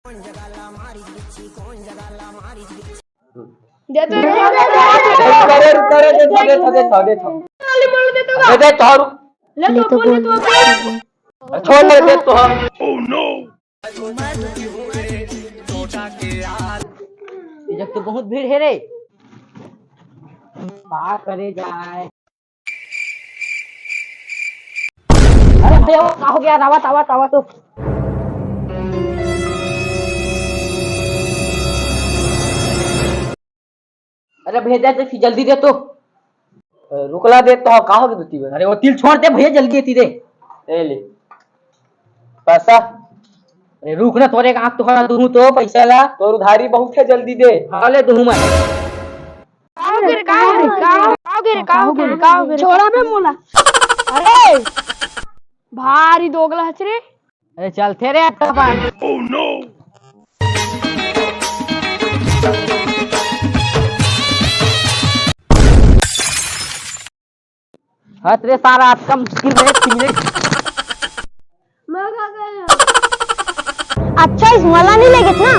दे तो ले तो बोल दे तो छोड़ ले दे तो हम जब तो बहुत भीड़ है रे, क्या करे जाए। अरे भैया वो क्या हो गया, रावत आवात आवात तो अरे भैया दे तो जल्दी दे तो रुकला दे तो का हो गई अरे वो तिल छोड़ दे भैया जल्दी दे। ए ले पैसा अरे रुक ना, तोरे आँख तो दूं तो पैसा ला तोर उधारी बहुत है, जल्दी दे। हाले दूं मैं छोड़ा बे मोला। अरे भारी दोगला हच रे। अरे चलते रे हट रे सारा आपका मुश्किल है 3 मिनट। अच्छा इस मला नहीं लेगेत ना।